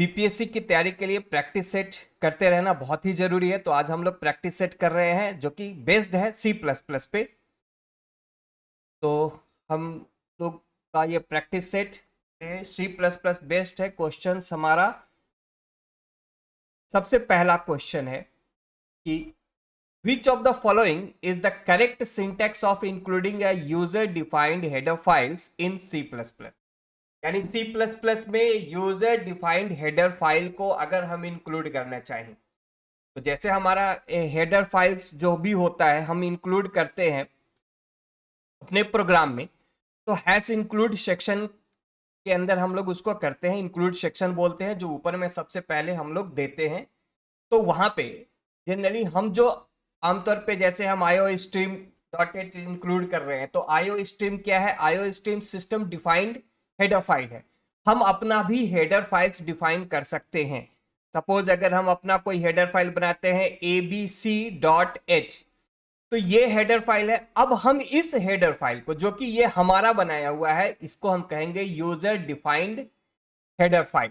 BPSC की तैयारी के लिए प्रैक्टिस सेट करते रहना बहुत ही जरूरी है। तो आज हम लोग प्रैक्टिस सेट कर रहे हैं जो कि बेस्ड है सी प्लस प्लस पे। तो हम लोग का ये practice set C plus plus based है। क्वेश्चन हमारा सबसे पहला क्वेश्चन है कि which of the following is the correct syntax of including a user defined header files in C plus plus. यानी सी प्लस प्लस में यूजर डिफाइंड हेडर फाइल को अगर हम इंक्लूड करना चाहें तो जैसे हमारा हेडर फाइल्स जो भी होता है हम इंक्लूड करते हैं अपने प्रोग्राम में। तो हैश इंक्लूड सेक्शन के अंदर हम लोग उसको करते हैं, इंक्लूड सेक्शन बोलते हैं, जो ऊपर में सबसे पहले हम लोग देते हैं। तो वहां पे जनरली हम जो आमतौर पे जैसे हम IO stream dot H include कर रहे हैं, तो आईओ स्ट्रीम क्या है? IO stream system defined header file है। हम अपना भी हेडर फाइल्स डिफाइन कर सकते हैं। सपोज अगर हम अपना कोई हेडर फाइल बनाते हैं abc.h, तो ये हेडर फाइल है। अब हम इस हेडर फाइल को, जो कि ये हमारा बनाया हुआ है, इसको हम कहेंगे यूजर डिफाइंड हेडर फाइल।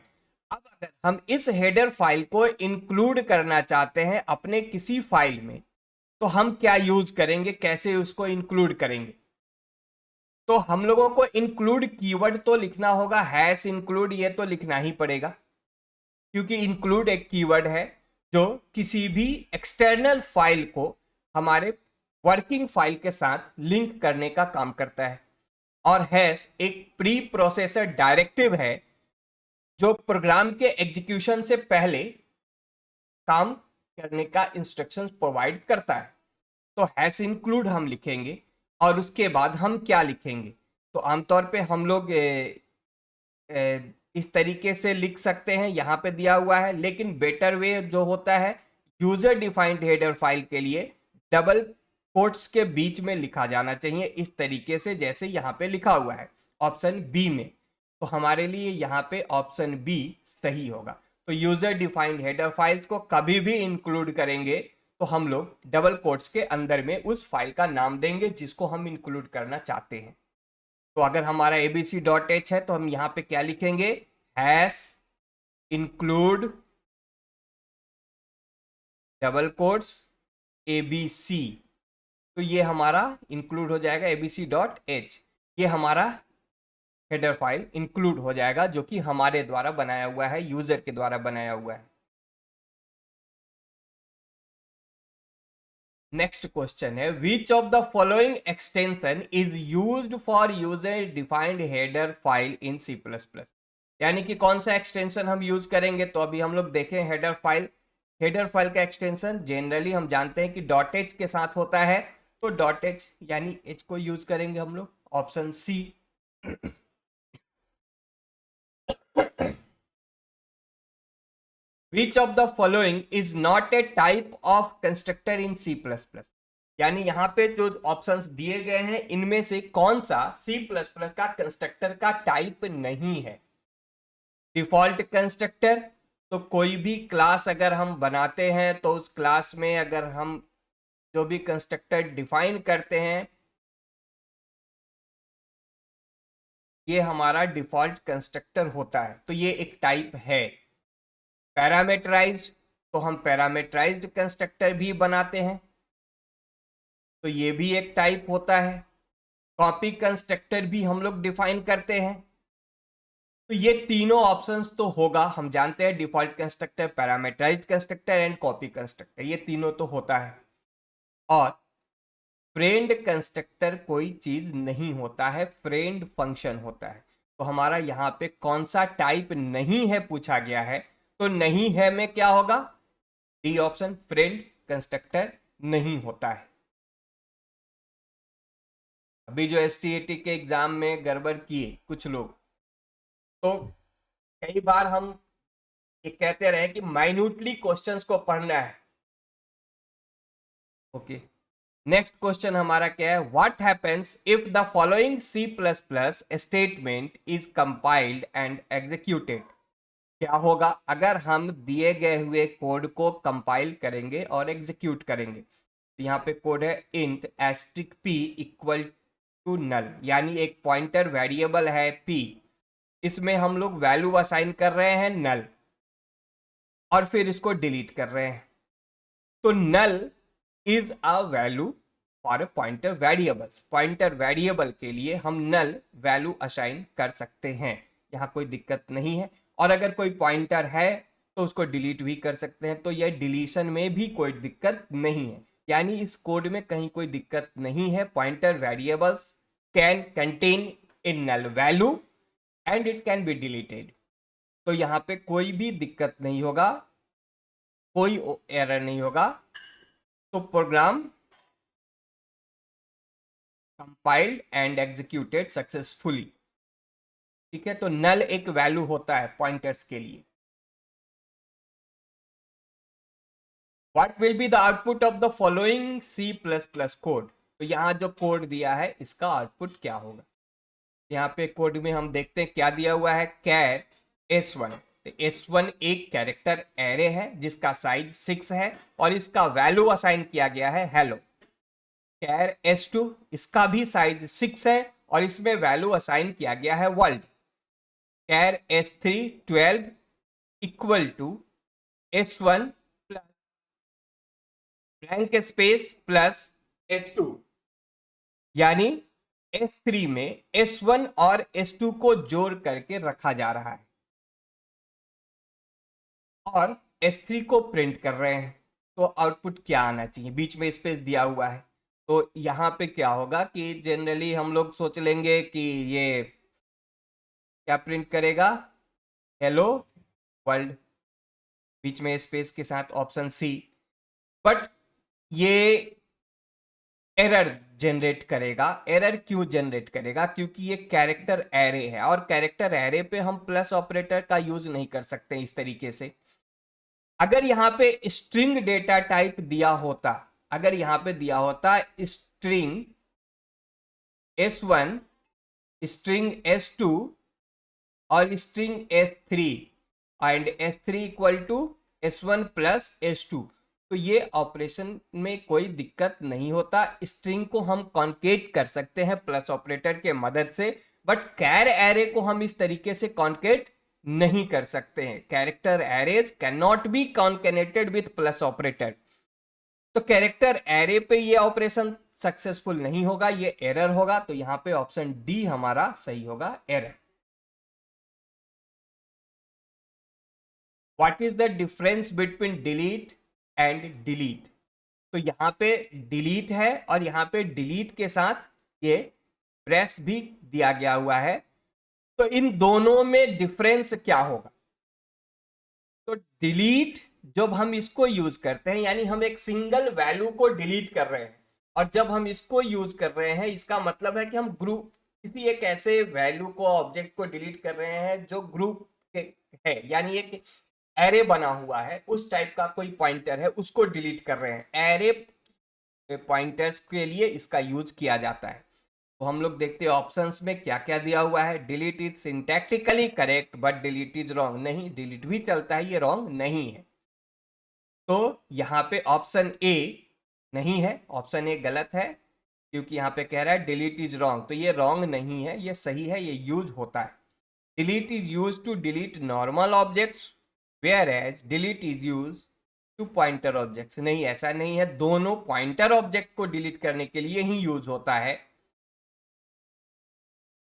अब अगर हम इस हेडर फाइल को इंक्लूड करना चाहते हैं अपने किसी फाइल में, तो हम क्या यूज करेंगे, कैसे उसको इंक्लूड करेंगे? तो हम लोगों को इंक्लूड कीवर्ड तो लिखना होगा, हैश इंक्लूड ये तो लिखना ही पड़ेगा, क्योंकि इंक्लूड एक कीवर्ड है जो किसी भी एक्सटर्नल फाइल को हमारे वर्किंग फाइल के साथ लिंक करने का काम करता है। और हैश एक प्री प्रोसेसर डायरेक्टिव है जो प्रोग्राम के एग्जीक्यूशन से पहले काम करने का इंस्ट्रक्शंस प्रोवाइड करता है। तो हैश इंक्लूड हम लिखेंगे और उसके बाद हम क्या लिखेंगे? तो आमतौर पे हम लोग इस तरीके से लिख सकते हैं, यहाँ पे दिया हुआ है, लेकिन बेटर वे जो होता है यूजर डिफाइंड हेडर फाइल के लिए डबल कोट्स के बीच में लिखा जाना चाहिए, इस तरीके से जैसे यहाँ पे लिखा हुआ है ऑप्शन बी में। तो हमारे लिए यहाँ पे ऑप्शन बी सही होगा। तो यूजर डिफाइंड हेडर फाइल्स को कभी भी इंक्लूड करेंगे तो हम लोग डबल कोट्स के अंदर में उस फाइल का नाम देंगे जिसको हम इंक्लूड करना चाहते हैं। तो अगर हमारा abc.h है तो हम यहाँ पे क्या लिखेंगे? Hash include double quotes abc। तो ये हमारा इंक्लूड हो जाएगा abc.h। ये हमारा हेडर फाइल इंक्लूड हो जाएगा जो कि हमारे द्वारा बनाया हुआ है, यूजर के द्वारा बनाया हुआ है। नेक्स्ट क्वेश्चन है which of the following extension is used for user defined header file in C plus plus. यानी कि कौन सा एक्सटेंशन हम यूज करेंगे? तो अभी हम लोग देखें हेडर फाइल। हेडर फाइल का एक्सटेंशन जनरली हम जानते हैं कि डॉट एच के साथ होता है। तो डॉट एच यानी एच को यूज करेंगे हम लोग, option C. Which of the following is not a type of constructor in C++? यानी यहाँ पे जो ऑप्शंस दिए गए हैं इनमें से कौन सा C++ का कंस्ट्रक्टर का टाइप नहीं है? डिफॉल्ट कंस्ट्रक्टर, तो कोई भी क्लास अगर हम बनाते हैं तो उस क्लास में अगर हम जो भी कंस्ट्रक्टर डिफाइन करते हैं ये हमारा डिफॉल्ट कंस्ट्रक्टर होता है, तो ये एक टाइप है। पैरामीटराइज्ड, तो हम पैरामीटराइज्ड कंस्ट्रक्टर भी बनाते हैं, तो ये भी एक टाइप होता है। कॉपी कंस्ट्रक्टर भी हम लोग डिफाइन करते हैं। तो ये तीनों ऑप्शंस तो होगा, हम जानते हैं default constructor, parameterised constructor and copy constructor, ये तीनों तो होता है। और फ्रेंड कंस्ट्रक्टर कोई चीज नहीं होता है, फ्रेंड फंक्शन होता है। तो हमारा यहाँ पे कौन सा टाइप नहीं है पूछा गया है, तो नहीं है में क्या होगा? डी ऑप्शन, फ्रेंड कंस्ट्रक्टर नहीं होता है। अभी जो एसटीएटी के एग्जाम में गड़बड़ किए कुछ लोग, तो कई बार हम ये कहते रहे कि माइन्यूटली क्वेश्चंस को पढ़ना है। ओके, नेक्स्ट क्वेश्चन हमारा क्या है? What happens if the following C++ statement is compiled and executed? क्या होगा अगर हम दिए गए हुए कोड को कंपाइल करेंगे और एग्जीक्यूट करेंगे? तो यहाँ पे कोड है int *p equal to null, यानी एक पॉइंटर वेरिएबल है p, इसमें हम लोग वैल्यू असाइन कर रहे हैं नल। और फिर इसको डिलीट कर रहे हैं। तो null is a value for pointer variables. Pointer variable के लिए हम नल वैल्यू असाइन कर सकते हैं, यहाँ कोई दिक्कत नहीं है। और अगर कोई पॉइंटर है तो उसको डिलीट भी कर सकते हैं, तो यह डिलीशन में भी कोई दिक्कत नहीं है। यानी इस कोड में कहीं कोई दिक्कत नहीं है। Pointer variables can contain a null value and it can be deleted. तो यहाँ पे कोई भी दिक्कत नहीं होगा, कोई एरर नहीं होगा। तो program compiled and executed successfully. ठीक है, तो नल एक वैल्यू होता है पॉइंटर्स के लिए। What will be the output of the following C++ code. तो यहाँ जो कोड दिया है इसका आउटपुट क्या होगा। यहाँ पे कोड में हम देखते हैं क्या दिया हुआ है, कैर S1। तो S1 एक कैरेक्टर एरे है जिसका साइज 6 है और इसका वैल्यू असाइन किया गया है हेलो। कैर S2 इसका भी साइज 6 है और इसमें वैल्यू असाइन किया गया है world. Char S3 12 equal to S1 plus blank space plus S2, यानी S3 में S1 और S2 को जोड़ करके रखा जा रहा है और S3 को प्रिंट कर रहे हैं। तो आउटपुट क्या आना चाहिए, बीच में स्पेस दिया हुआ है। तो यहाँ पे क्या होगा कि जनरली हम लोग सोच लेंगे कि ये क्या प्रिंट करेगा, हेलो वर्ल्ड, बीच में स्पेस के साथ ऑप्शन सी। बट ये एरर जनरेट करेगा। एरर क्यों जनरेट करेगा, क्योंकि ये कैरेक्टर एरे है और कैरेक्टर एरे पे हम प्लस ऑपरेटर का यूज नहीं कर सकते इस तरीके से। अगर यहाँ पे स्ट्रिंग डेटा टाइप दिया होता, अगर यहाँ पे दिया होता स्ट्रिंग S1 स्ट्रिंग S2 और string S3 and S3 equal to S1 plus S2, तो ये ऑपरेशन में कोई दिक्कत नहीं होता। स्ट्रिंग को हम कॉन्केट कर सकते हैं प्लस ऑपरेटर के मदद से, बट कैर एरे को हम इस तरीके से कॉन्केट नहीं कर सकते हैं। Character arrays can not be concatenated with plus operator. तो कैरेक्टर एरे पे ये ऑपरेशन सक्सेसफुल नहीं होगा, ये एरर होगा। तो यहां पे ऑप्शन डी हमारा सही होगा, error. What is the difference between delete and delete. तो यहाँ पे डिलीट है और यहाँ पे डिलीट के साथ ये प्रेस भी दिया गया हुआ है। तो इन दोनों में डिफरेंस क्या होगा। तो डिलीट जब हम इसको यूज करते हैं, यानी हम एक सिंगल वैल्यू को डिलीट कर रहे हैं, और जब हम इसको यूज कर रहे हैं इसका मतलब है कि हम ग्रुप किसी एक ऐसे वैल्यू को, ऑब्जेक्ट को डिलीट कर रहे हैं जो ग्रुप है, यानी एक एरे बना हुआ है उस टाइप का कोई पॉइंटर है, उसको डिलीट कर रहे हैं। एरे पॉइंटर्स के लिए इसका यूज किया जाता है। तो हम लोग देखते हैं ऑप्शंस में क्या क्या दिया हुआ है। Delete is syntactically correct but delete is wrong. नहीं, डिलीट भी चलता है, ये रॉन्ग नहीं है। तो यहाँ पे ऑप्शन ए नहीं है, ऑप्शन ए गलत है, क्योंकि यहाँ पे कह रहा है डिलीट इज रॉन्ग। तो ये रॉन्ग नहीं है, ये सही है, ये यूज होता है। Delete is use to delete normal objects whereas delete is used to pointer objects। नहीं, ऐसा नहीं है, दोनों पॉइंटर ऑब्जेक्ट को डिलीट करने के लिए ही यूज होता है।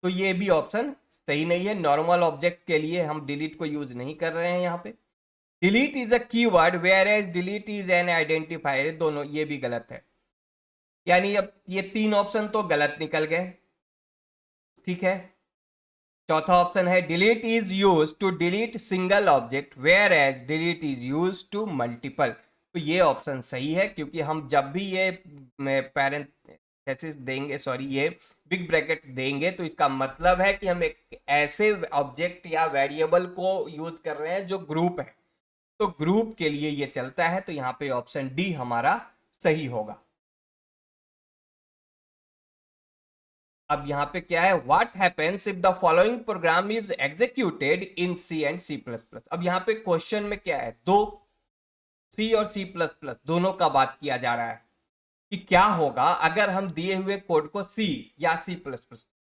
तो ये भी ऑप्शन सही नहीं है, नॉर्मल ऑब्जेक्ट के लिए हम डिलीट को यूज नहीं कर रहे हैं यहाँ पे। Delete is a keyword whereas delete is an identifier, दोनों ये भी गलत है। यानी अब ये तीन ऑप्शन तो गलत निकल गए। ठीक है, चौथा ऑप्शन है delete is use to delete single object whereas delete is use to multiple. तो ये ऑप्शन सही है, क्योंकि हम जब भी ये पैरेंथेसिस देंगे, सॉरी, ये बिग ब्रैकेट देंगे, तो इसका मतलब है कि हम एक ऐसे ऑब्जेक्ट या वेरिएबल को यूज कर रहे हैं जो ग्रुप है। तो ग्रुप के लिए ये चलता है। तो यहाँ पे ऑप्शन डी हमारा सही होगा। अब यहाँ पे क्या है, what happens if the following program is executed in C and C++। अब यहाँ पे क्वेश्चन में क्या है, दो C और C++ दोनों का बात किया जा रहा है कि क्या होगा अगर हम दिए हुए कोड को C या C++,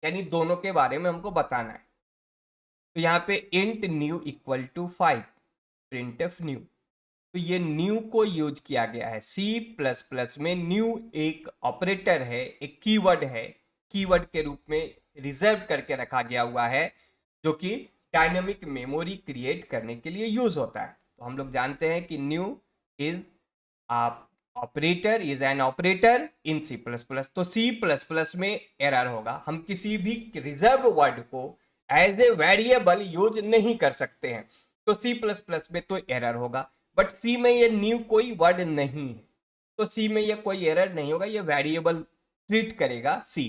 यानी दोनों के बारे में हमको बताना है। तो यहाँ पे int new equal to 5, printf new. तो ये न्यू को यूज किया गया है। सी प्लस प्लस में न्यू एक ऑपरेटर है, एक कीवर्ड है, कीवर्ड के रूप में रिजर्व करके रखा गया हुआ है, जो कि डायनेमिक मेमोरी क्रिएट करने के लिए यूज होता है। तो हम लोग जानते हैं कि new is operator, is an operator in C plus plus. तो सी प्लस प्लस में एरर होगा, हम किसी भी रिजर्व वर्ड को एज ए वेरिएबल यूज नहीं कर सकते हैं, तो सी प्लस प्लस में तो एरर होगा। बट सी में ये न्यू कोई वर्ड नहीं है, तो सी में ये कोई एरर नहीं होगा, ये वेरिएबल ट्रीट करेगा सी।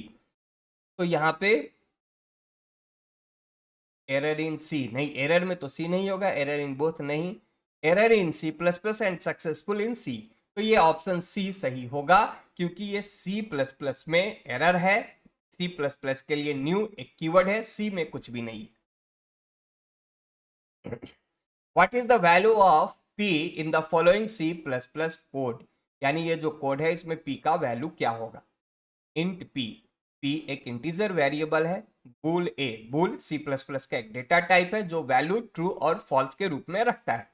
तो यहाँ पे एरर इन सी नहीं, एरर में तो सी नहीं होगा, एरर इन बोथ नहीं, error in C plus plus and successful in C. तो ये ऑप्शन सी सही होगा, क्योंकि ये सी प्लस प्लस में एरर है। सी प्लस प्लस के लिए न्यू एक कीवर्ड है, सी में कुछ भी नहीं है। What is the value of p in the following C++ code? यानी ये जो कोड है इसमें p का वैल्यू क्या होगा? इंट p, p एक इंटीजर वेरिएबल है। बूल a, बूल C++ का एक डेटा टाइप है जो वैल्यू ट्रू और फॉल्स के रूप में रखता है।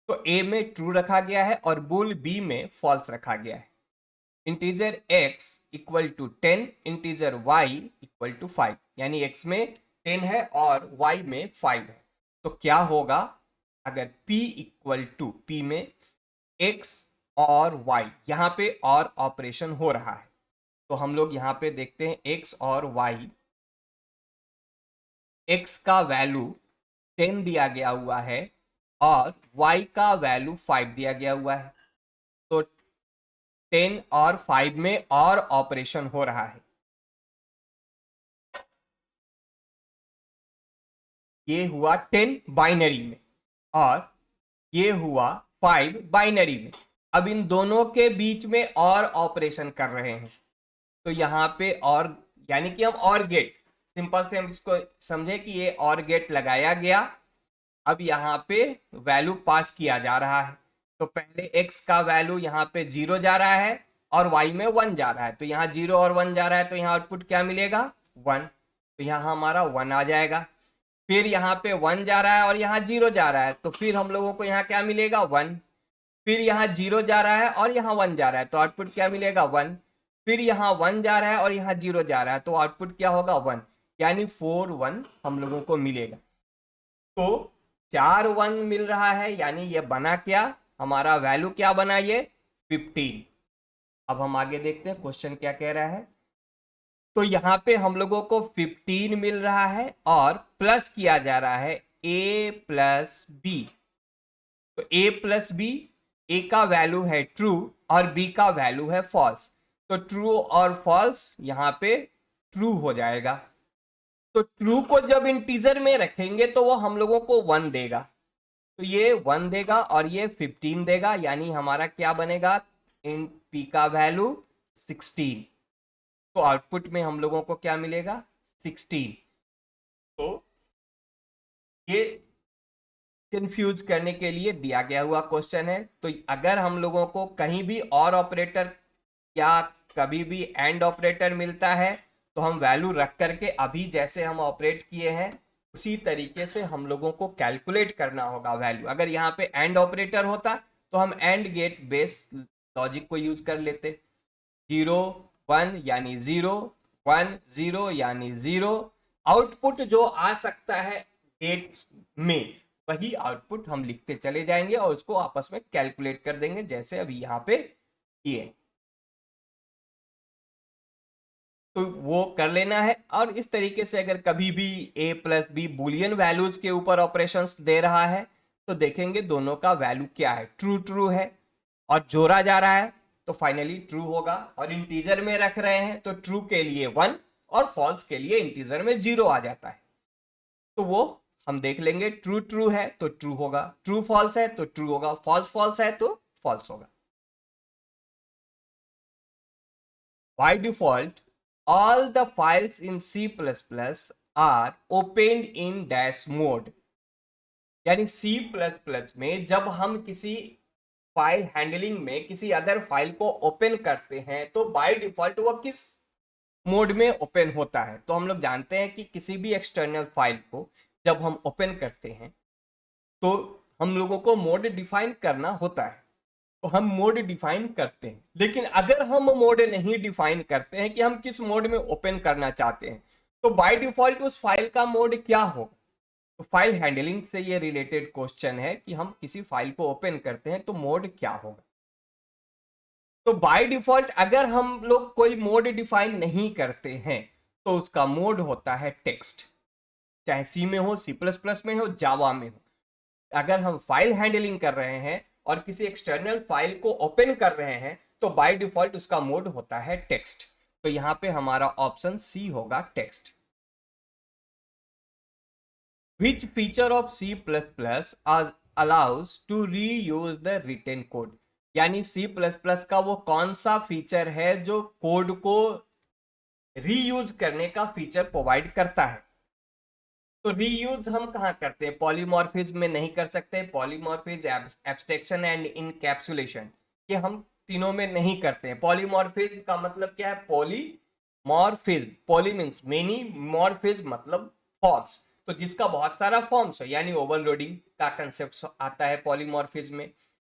तो a में ट्रू रखा गया है और बूल b में फॉल्स रखा गया है। Integer x equal to 10, integer y equal to 5, यानी x में 10 है और y में 5 है। तो क्या होगा अगर p इक्वल टू, p में x और y, यहां पे और ऑपरेशन हो रहा है, तो हम लोग यहां पे देखते हैं x और y, x का वैल्यू 10 दिया गया हुआ है और y का वैल्यू 5 दिया गया हुआ है। तो 10 और 5 में और ऑपरेशन हो रहा है। ये हुआ 10 बाइनरी में और ये हुआ 5 बाइनरी में। अब इन दोनों के बीच में और ऑपरेशन कर रहे हैं, तो यहाँ पे और, यानी कि हम और गेट, सिंपल से हम इसको समझे कि ये और गेट लगाया गया। अब यहाँ पे वैल्यू पास किया जा रहा है, तो पहले x का वैल्यू यहाँ पे 0 जा रहा है और y में 1 जा रहा है, तो यहाँ 0 और 1 जा रहा है, तो यहाँ आउटपुट क्या मिलेगा? 1। तो यहाँ हमारा 1 आ जाएगा। फिर यहाँ पे 1 जा रहा है और यहाँ 0 जा रहा है, तो फिर हम लोगों को यहाँ क्या मिलेगा? 1। फिर यहाँ 0 जा रहा है और यहाँ 1 जा रहा है, तो आउटपुट क्या मिलेगा? 1। फिर यहाँ 1 जा रहा है और यहाँ 0 जा रहा है, तो आउटपुट क्या होगा? 1, यानी 4 1 हम लोगों को मिलेगा। तो 4 1 मिल रहा है, यानी ये बना क्या? हमारा वैल्यू क्या बना? ये 15। अब हम आगे देखते हैं क्वेश्चन क्या कह रहा है। तो यहाँ पे हम लोगों को 15 मिल रहा है और प्लस किया जा रहा है a प्लस बी। तो a प्लस बी, a का वैल्यू है ट्रू और b का वैल्यू है फॉल्स, तो ट्रू और फॉल्स यहाँ पे ट्रू हो जाएगा। तो ट्रू को जब इंटीजर में रखेंगे तो वो हम लोगों को 1 देगा, तो ये 1 देगा और ये 15 देगा, यानी हमारा क्या बनेगा? इन p का वैल्यू 16। तो आउटपुट में हम लोगों को क्या मिलेगा? 16। तो ये कंफ्यूज करने के लिए दिया गया हुआ क्वेश्चन है। तो अगर हम लोगों को कहीं भी और ऑपरेटर या कभी भी एंड ऑपरेटर मिलता है, तो हम वैल्यू रख करके अभी जैसे हम ऑपरेट किए हैं उसी तरीके से हम लोगों को कैलकुलेट करना होगा वैल्यू। अगर यहाँ पे एंड ऑपरेटर होता तो हम एंड गेट बेस लॉजिक को यूज कर लेते। 0 1 यानी 0, 1 0 यानी 0। आउटपुट जो आ सकता है गेट्स में, वही आउटपुट हम लिखते चले जाएंगे और उसको आपस में कैलकुलेट कर देंगे, जैसे अभी यहाँ पे किए। तो वो कर लेना है। और इस तरीके से अगर कभी भी a plus B Boolean values के ऊपर ऑपरेशंस दे रहा है, तो देखेंगे दोनों का वैल्यू क्या है। ट्रू ट्रू है और जोड़ा जा रहा है तो फाइनली ट्रू होगा, और इंटीजर में रख रहे हैं तो ट्रू के लिए 1 और फॉल्स के लिए इंटीजर में 0 आ जाता है। तो वो हम देख लेंगे, ट्रू ट्रू है तो ट्रू होगा, ट्रू फॉल्स है तो ट्रू होगा, फॉल्स फॉल्स है तो फॉल्स होगा। By default all the files in C++ are opened in dash mode। यानी C++ में जब हम किसी फाइल हैंडलिंग में किसी अदर फाइल को ओपन करते हैं तो बाय डिफॉल्ट वो किस मोड में ओपन होता है? तो हम लोग जानते हैं कि किसी भी एक्सटर्नल फाइल को जब हम ओपन करते हैं तो हम लोगों को मोड डिफाइन करना होता है, तो हम मोड डिफाइन करते हैं। लेकिन अगर हम मोड नहीं डिफाइन करते हैं कि हम किस मोड में ओपन करना चाहते हैं, तो बाय डिफॉल्ट उस फाइल का मोड क्या होगा। तो फाइल हैंडलिंग से ये रिलेटेड क्वेश्चन है कि हम किसी फाइल को ओपन करते हैं तो मोड क्या होगा। तो बाय डिफॉल्ट अगर हम लोग कोई मोड डिफाइन नहीं करते हैं तो उसका मोड होता है टेक्स्ट, चाहे सी में हो, सी प्लस प्लस में हो, जावा में हो। अगर हम फाइल हैंडलिंग कर रहे हैं और किसी एक्सटर्नल फाइल को ओपन कर रहे हैं तो बाय डिफॉल्ट उसका मोड होता है टेक्स्ट। तो यहां पे हमारा ऑप्शन सी होगा, text. Which feature of C++ allows to reuse the written code? यानी C++ का वो कौन सा फीचर है जो कोड को रीयूज करने का फीचर प्रोवाइड करता है। तो रीयूज हम कहाँ करते हैं, पॉलीमॉर्फिज्म में नहीं कर सकते। पॉलीमॉर्फिज्म, एब्स्ट्रैक्शन एंड इनकैप्सुलेशन, ये हम तीनों में नहीं करते हैं। पॉलीमॉर्फिज्म का मतलब क्या है, polymorphism, poly means many, morphism मतलब फॉर्म्स, तो जिसका बहुत सारा फॉर्म्स है, यानी ओवरलोडिंग का कंसेप्ट आता है पॉलीमॉर्फिज्म में।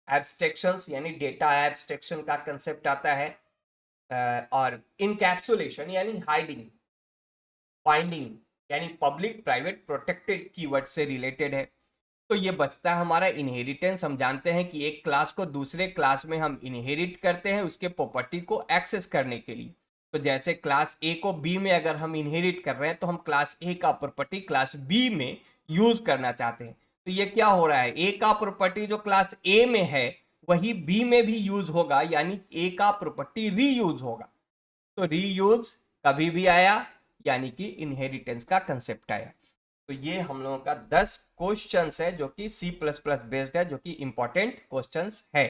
एब्स्ट्रैक्शंस यानी डेटा एब्स्ट्रैक्शन का कंसेप्ट आता है, और इनकैप्सुलेशन यानी हाइडिंग, बाइंडिंग यानी पब्लिक प्राइवेट प्रोटेक्टेड कीवर्ड से रिलेटेड है। तो ये बचता है हमारा इनहेरिटेंस। हम जानते हैं कि एक क्लास को दूसरे क्लास में हम इनहेरिट करते हैं उसके प्रॉपर्टी को एक्सेस करने के लिए। तो जैसे क्लास ए को बी में अगर हम इनहेरिट कर रहे हैं तो हम क्लास ए का प्रॉपर्टी क्लास बी में यूज करना चाहते हैं। तो ये क्या हो रहा है, ए का प्रॉपर्टी जो क्लास ए में है वही बी में भी यूज होगा, यानी ए का प्रॉपर्टी रीयूज होगा। तो रीयूज कभी भी आया यानी कि इनहेरिटेंस का कंसेप्ट आया। तो ये हम लोगों का 10 क्वेश्चंस है जो कि C++ बेस्ड है, जो कि इंपॉर्टेंट क्वेश्चंस है।